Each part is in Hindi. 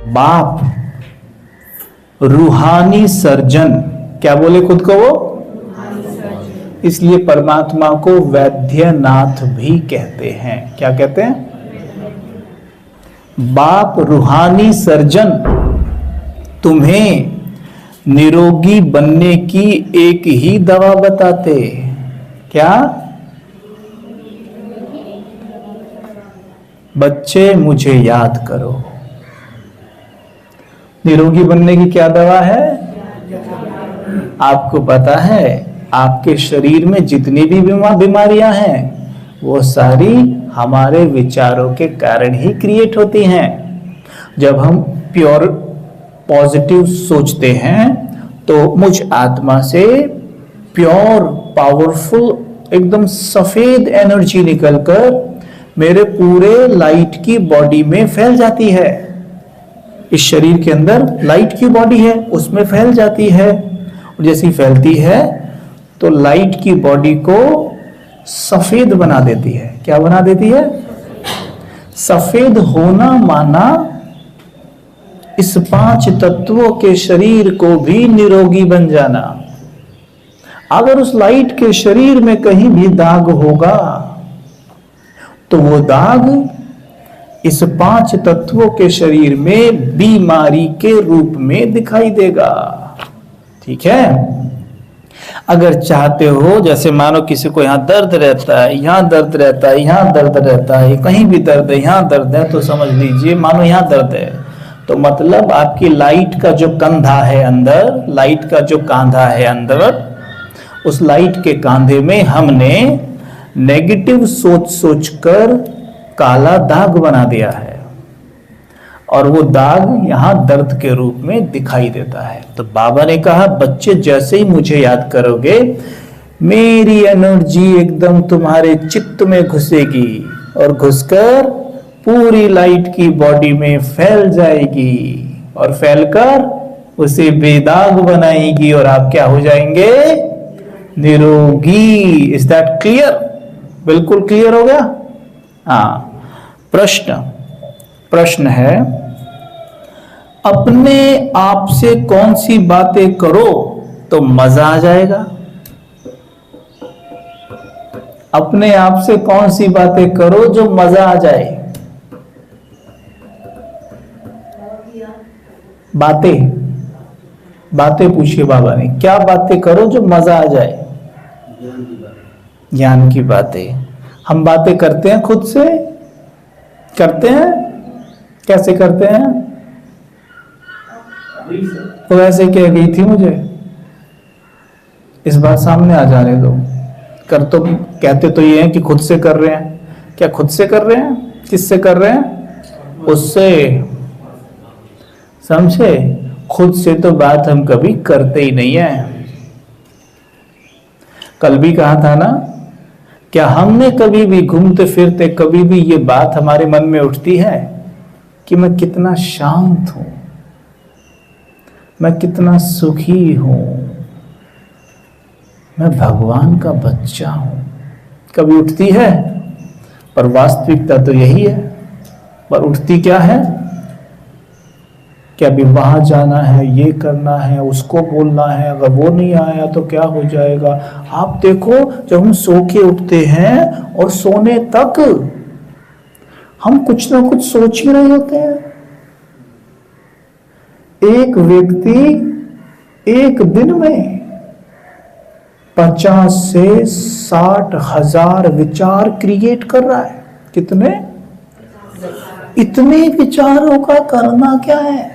बाप रूहानी सर्जन, क्या बोले खुद को वो? इसलिए परमात्मा को वैद्यनाथ भी कहते हैं। क्या कहते हैं? बाप रूहानी सर्जन तुम्हें निरोगी बनने की एक ही दवा बताते। क्या? बच्चे मुझे याद करो। निरोगी बनने की क्या दवा है? आपको पता है आपके शरीर में जितनी भी बीमारियां हैं वो सारी हमारे विचारों के कारण ही क्रिएट होती हैं। जब हम प्योर पॉजिटिव सोचते हैं तो मुझ आत्मा से प्योर पावरफुल एकदम सफेद एनर्जी निकलकर मेरे पूरे लाइट की बॉडी में फैल जाती है। इस शरीर के अंदर लाइट की बॉडी है, उसमें फैल जाती है। और जैसी फैलती है तो लाइट की बॉडी को सफेद बना देती है। क्या बना देती है? सफेद होना माना इस 5 तत्वों के शरीर को भी निरोगी बन जाना। अगर उस लाइट के शरीर में कहीं भी दाग होगा तो वो दाग इस 5 तत्वों के शरीर में बीमारी के रूप में दिखाई देगा। ठीक है? अगर चाहते हो, जैसे मानो किसी को यहां दर्द रहता है, यहां दर्द रहता है, यहां दर्द रहता है, कहीं भी दर्द है, यहां दर्द है, तो समझ लीजिए मानो यहां दर्द है, तो मतलब आपकी लाइट का जो कंधा है अंदर, लाइट का जो कांधा है अंदर, उस लाइट के कांधे में हमने नेगेटिव सोच सोचकर काला दाग बना दिया है और वो दाग यहां दर्द के रूप में दिखाई देता है। तो बाबा ने कहा बच्चे जैसे ही मुझे याद करोगे मेरी एनर्जी एकदम तुम्हारे चित्त में घुसेगी और घुसकर पूरी लाइट की बॉडी में फैल जाएगी और फैलकर उसे बेदाग बनाएगी और आप क्या हो जाएंगे? निरोगी। Is that clear? बिल्कुल क्लियर हो गया? हाँ। प्रश्न है, अपने आप से कौन सी बातें करो तो मजा आ जाएगा? अपने आप से कौन सी बातें करो जो मजा आ जाए? बातें पूछिए बाबा ने, क्या बातें करो जो मजा आ जाए? ज्ञान की बातें। हम बातें करते हैं खुद से? करते हैं? कैसे करते हैं? तो ऐसे कह गई थी मुझे, इस बार सामने आ जाने दो। कर तो कहते तो ये हैं कि खुद से कर रहे हैं। क्या खुद से कर रहे हैं? किससे कर रहे हैं? उससे। समझे? खुद से तो बात हम कभी करते ही नहीं है। कल भी कहा था ना, क्या हमने कभी भी घूमते फिरते कभी भी ये बात हमारे मन में उठती है कि मैं कितना शांत हूं, मैं कितना सुखी हूं, मैं भगवान का बच्चा हूं? कभी उठती है? पर वास्तविकता तो यही है। पर उठती क्या है? क्या अभी वहां जाना है, ये करना है, उसको बोलना है, अगर वो नहीं आया तो क्या हो जाएगा? आप देखो, जब हम सो के उठते हैं और सोने तक हम कुछ ना कुछ सोच ही रहे होते हैं। एक व्यक्ति एक दिन में 50 से 60 हजार विचार क्रिएट कर रहा है। कितने? इतने विचारों का करना क्या है?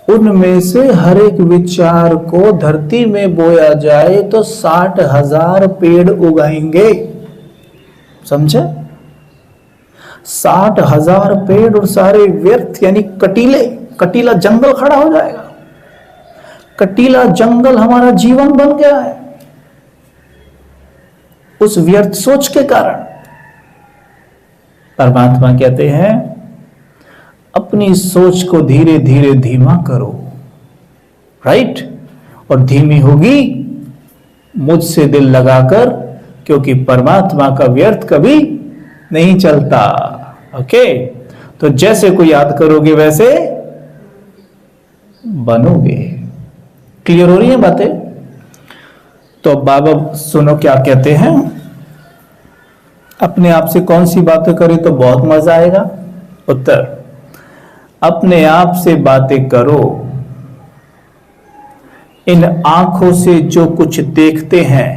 उनमें से हर एक विचार को धरती में बोया जाए तो 60,000 पेड़ उगाएंगे। समझे? 60,000 पेड़ और सारे व्यर्थ, यानी कटीला जंगल खड़ा हो जाएगा। कटीला जंगल हमारा जीवन बन गया है उस व्यर्थ सोच के कारण। परमात्मा कहते हैं अपनी सोच को धीरे धीरे धीमा करो, राइट? और धीमी होगी मुझसे दिल लगाकर, क्योंकि परमात्मा का व्यर्थ कभी नहीं चलता। ओके? तो तो जैसे को याद करोगे वैसे बनोगे। क्लियर हो रही है बातें? तो बाबा सुनो क्या कहते हैं, अपने आप से कौन सी बातें करें तो बहुत मजा आएगा। उत्तर, अपने आप से बातें करो, इन आंखों से जो कुछ देखते हैं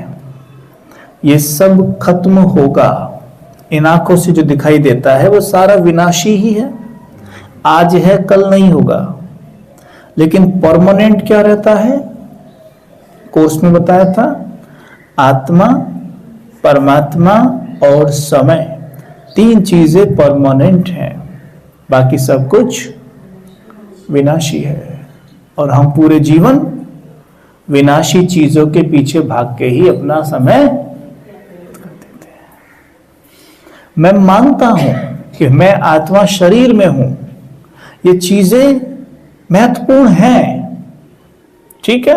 ये सब खत्म होगा। इन आंखों से जो दिखाई देता है वो सारा विनाशी ही है, आज है कल नहीं होगा। लेकिन परमानेंट क्या रहता है? कोर्स में बताया था, आत्मा, परमात्मा और समय, तीन चीजें परमानेंट हैं, बाकी सब कुछ विनाशी है। और हम पूरे जीवन विनाशी चीजों के पीछे भाग के ही अपना समय कर देते हैं। मैं मानता हूं कि मैं आत्मा शरीर में हूं, ये चीजें महत्वपूर्ण हैं, ठीक है,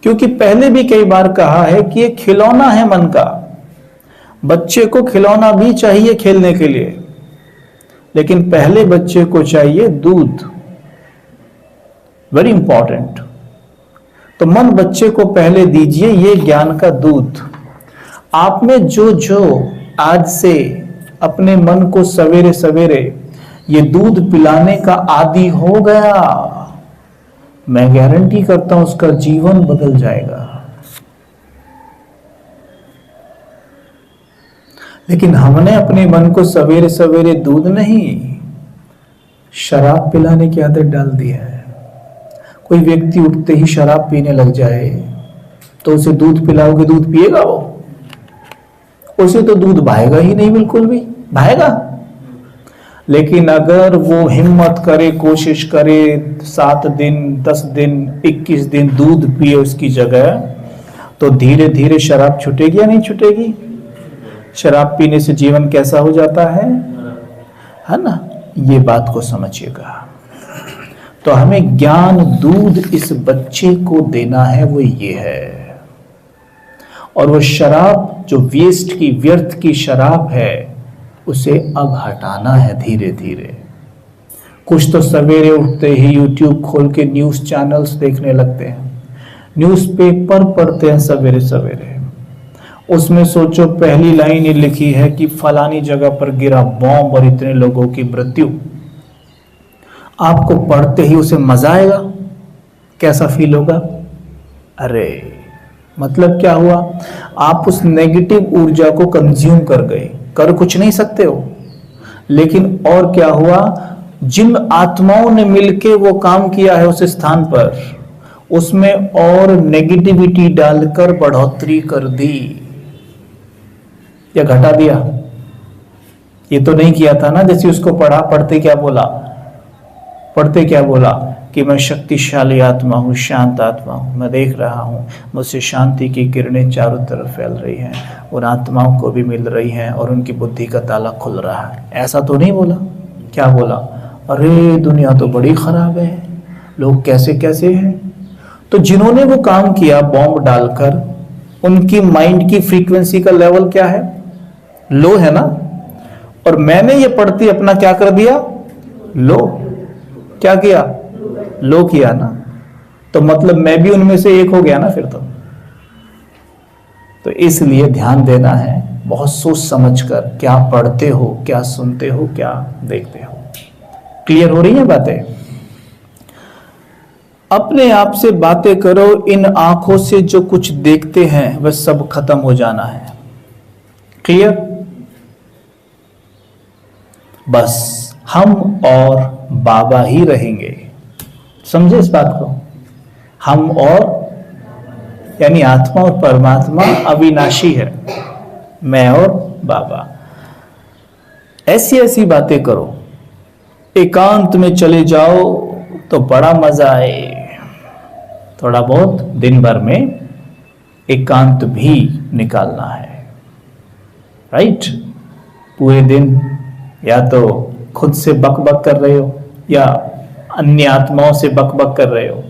क्योंकि पहले भी कई बार कहा है कि ये खिलौना है मन का। बच्चे को खिलौना भी चाहिए खेलने के लिए, लेकिन पहले बच्चे को चाहिए दूध, वेरी इंपॉर्टेंट। तो मन बच्चे को पहले दीजिए ये ज्ञान का दूध। आप में जो जो आज से अपने मन को सवेरे सवेरे ये दूध पिलाने का आदी हो गया, मैं गारंटी करता हूं उसका जीवन बदल जाएगा। लेकिन हमने अपने मन को सवेरे सवेरे दूध नहीं, शराब पिलाने की आदत डाल दी है। कोई व्यक्ति उठते ही शराब पीने लग जाए तो उसे दूध पिलाओगे, दूध पिएगा वो? उसे तो दूध भाएगा ही नहीं, बिल्कुल भी भाएगा। लेकिन अगर वो हिम्मत करे, कोशिश करे, 7 दिन 10 दिन 21 दिन दूध पिए उसकी जगह, तो धीरे धीरे शराब छूटेगी या नहीं छूटेगी? शराब पीने से जीवन कैसा हो जाता है ना? ये बात को समझिएगा। तो हमें ज्ञान दूध इस बच्चे को देना है, वो ये है। और वो शराब जो वेस्ट की, व्यर्थ की शराब है, उसे अब हटाना है धीरे धीरे। कुछ तो सवेरे उठते ही यूट्यूब खोल के न्यूज चैनल्स देखने लगते हैं, न्यूज़पेपर पढ़ते हैं सवेरे सवेरे। उसमें सोचो पहली लाइन ये लिखी है कि फलानी जगह पर गिरा बॉम्ब और इतने लोगों की मृत्यु। आपको पढ़ते ही उसे मजा आएगा? कैसा फील होगा? अरे मतलब क्या हुआ? आप उस नेगेटिव ऊर्जा को कंज्यूम कर गए, कर कुछ नहीं सकते हो। लेकिन और क्या हुआ? जिन आत्माओं ने मिलके वो काम किया है उस स्थान पर, उसमें और नेगेटिविटी डालकर बढ़ोतरी कर दी या घटा दिया। ये तो नहीं किया था ना, जैसे उसको पढ़ा, पढ़ते क्या बोला कि मैं शक्तिशाली आत्मा हूँ, शांत आत्मा हूँ, मैं देख रहा हूँ मुझसे शांति की किरणें चारों तरफ फैल रही हैं, उन आत्माओं को भी मिल रही हैं और उनकी बुद्धि का ताला खुल रहा है। ऐसा तो नहीं बोला। क्या बोला? अरे दुनिया तो बड़ी खराब है, लोग कैसे कैसे हैं। तो जिन्होंने वो काम किया बॉम्ब डालकर, उनकी माइंड की फ्रीक्वेंसी का लेवल क्या है? लो है ना। और मैंने ये पढ़ती अपना क्या कर दिया? लो। क्या किया? लो किया ना। तो मतलब मैं भी उनमें से एक हो गया ना फिर तो इसलिए ध्यान देना है, बहुत सोच समझकर क्या पढ़ते हो, क्या सुनते हो, क्या देखते हो। क्लियर हो रही है बातें? अपने आप से बातें करो, इन आंखों से जो कुछ देखते हैं वह सब खत्म हो जाना है। क्लियर? बस हम और बाबा ही रहेंगे। समझे इस बात को? हम और यानी आत्मा और परमात्मा अविनाशी है, मैं और बाबा। ऐसी ऐसी बातें करो, एकांत में चले जाओ तो बड़ा मजा आए। थोड़ा बहुत दिन भर में एकांत भी निकालना है, राइट? पूरे दिन या तो खुद से बकबक कर रहे हो या अन्य आत्माओं से बकबक कर रहे हो,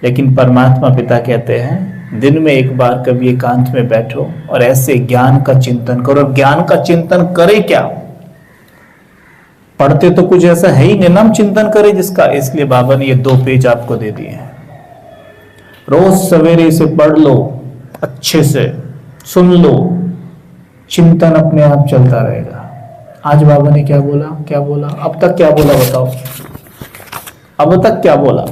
लेकिन परमात्मा पिता कहते हैं दिन में एक बार कभी एकांत में बैठो और ऐसे ज्ञान का चिंतन करो। ज्ञान का चिंतन करे क्या? पढ़ते तो कुछ ऐसा है ही नहीं ना हम चिंतन करें जिसका, इसलिए बाबा ने ये 2 पेज आपको दे दिए हैं। रोज सवेरे इसे पढ़ लो, अच्छे से सुन लो, चिंतन अपने आप चलता रहेगा। आज बाबा ने क्या बोला, क्या बोला, अब तक क्या बोला बताओ, अब तक क्या बोला?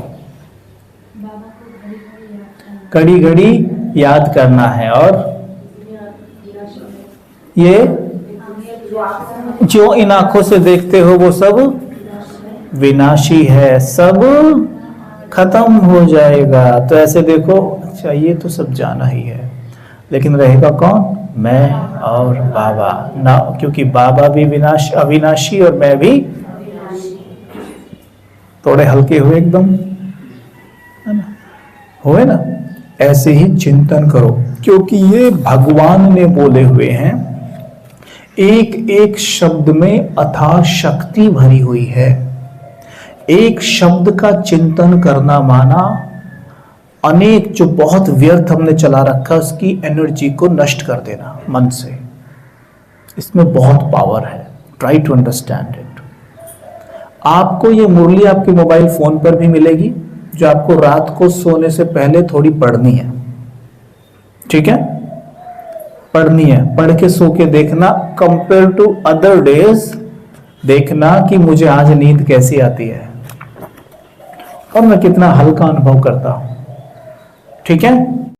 घड़ी घड़ी याद करना है, और ये जो इन आंखों से देखते हो वो सब विनाशी है, सब खत्म हो जाएगा। तो ऐसे देखो, अच्छा ये तो सब जाना ही है, लेकिन रहेगा कौन? मैं और बाबा ना, क्योंकि बाबा भी अविनाशी और मैं भी। थोड़े हल्के हुए एकदम, है ना, हुए ना? ऐसे ही चिंतन करो, क्योंकि ये भगवान ने बोले हुए हैं, एक एक शब्द में अथाह शक्ति भरी हुई है। एक शब्द का चिंतन करना माना अनेक जो बहुत व्यर्थ हमने चला रखा उसकी एनर्जी को नष्ट कर देना मन से। इसमें बहुत पावर है, ट्राई टू अंडरस्टैंड इट। आपको ये मुरली आपके मोबाइल फोन पर भी मिलेगी, जो आपको रात को सोने से पहले थोड़ी पढ़नी है, ठीक है? पढ़नी है, पढ़ के सो के देखना, कंपेयर टू अदर डेज देखना कि मुझे आज नींद कैसी आती है और मैं कितना हल्का अनुभव करता हूं, ठीक है?